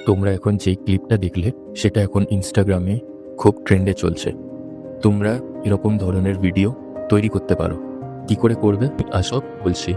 তোমরা এখন যেই ক্লিপটা দেখলে সেটা এখন ইনস্টাগ্রামে খুব ট্রেন্ডে চলছে। তোমরা এরকম ধরনের ভিডিও তৈরি করতে পারো। কি করে করবে আসো বলছি।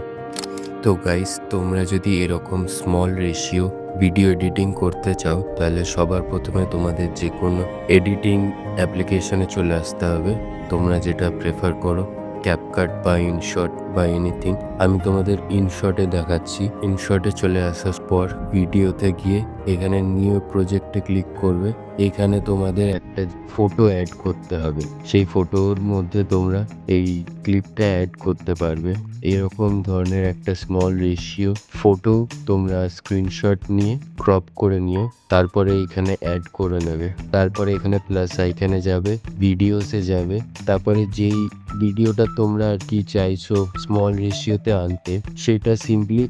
তো গাইস, তোমরা যদি এরকম স্মল রেশিও ভিডিও এডিটিং করতে চাও তাহলে সবার প্রথমে তোমাদের যে কোনো এডিটিং অ্যাপ্লিকেশনে চলে আসতে হবে। তোমরা যেটা প্রেফার করো, ক্যাপকাট বা ইনশট বা এনিথিং। আমি তোমাদের ইনশটে দেখাচ্ছি। ইনশটে চলে আসার পর ভিডিওতে গিয়ে এখানে নিউ প্রজেক্টে ক্লিক করবে। এখানে তোমাদের একটা ফটো অ্যাড করতে হবে। সেই ফটোর মধ্যে তোমরা এই ক্লিপটা অ্যাড করতে পারবে। এরকম ধরনের একটা স্মল রেশিও ফটো তোমরা স্ক্রিনশট নিয়ে ক্রপ করে নিও, তারপরে এখানে অ্যাড করে নেবে। তারপরে এখানে প্লাস আইকনে যাবে, ভিডিওসে যাবে, তারপরে যেই ভিডিওটা তোমরা আর কি চাইছো স্মল রেশিওতে আনতে সেটা সিম্পলি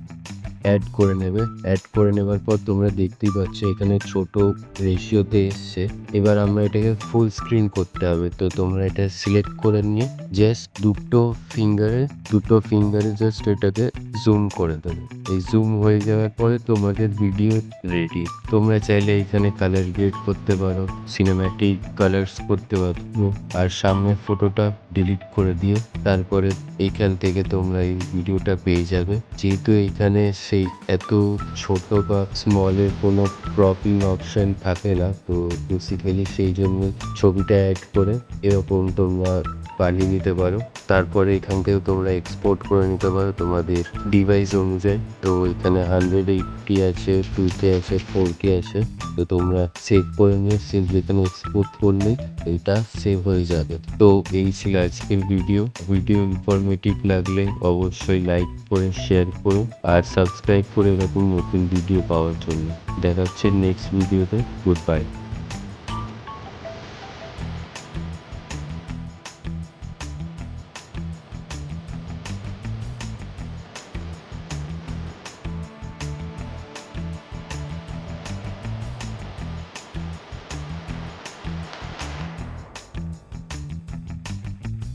অ্যাড করে নেবে। অ্যাড করে নেবার পর তোমরা দেখতেই পাচ্ছ এখানে ছোট রেশিওতে এসছে। এবার আমরা এটাকে ফুল স্ক্রিন করতে হবে। তো তোমরা এটা সিলেক্ট করে নিয়ে জাস্ট দুটো ফিঙ্গারে জাস্ট এটাকে জুম করে দেবে। এই জুম হয়ে যাওয়ার পরে তোমাদের ভিডিও রেডি। তোমরা চাইলে এখানে কালার গ্রেড করতে পারো, সিনেম্যাটিক কালার্স করতে পারো, আর সামনের ফটোটা ডিলিট করে দিও। তারপরে এইখান থেকে তোমরা এই ভিডিওটা পেয়ে যাবে। যেহেতু এইখানে সেই এত ছোট বা স্মলের কোনো ক্রপিং অপশন থাকে না, তো বেসিক্যালি সেই জন্য ছবিটা অ্যাড করে এরকম তোমরা বানিয়ে নিতে পারো। তারপরে এখান থেকে তোমরা এক্সপোর্ট করে নিতে পারো তোমাদের ডিভাইস অনুযায়ী। তো এখানে 180 আছে, 2K আছে, 4K আছে। তো তোমরা সেভ করে নিয়ে সিম্পলি এখানে এক্সপোর্ট করলেই এটা সেভ হয়ে যাবে। তো এই ছিল আজকের ভিডিও ইনফরমেটিভ লাগলে অবশ্যই লাইক করে শেয়ার করো আর সাবস্ক্রাইব করে এরকম নতুন ভিডিও পাওয়ার জন্য। দেখা হচ্ছে নেক্সট ভিডিওতে। Good bye.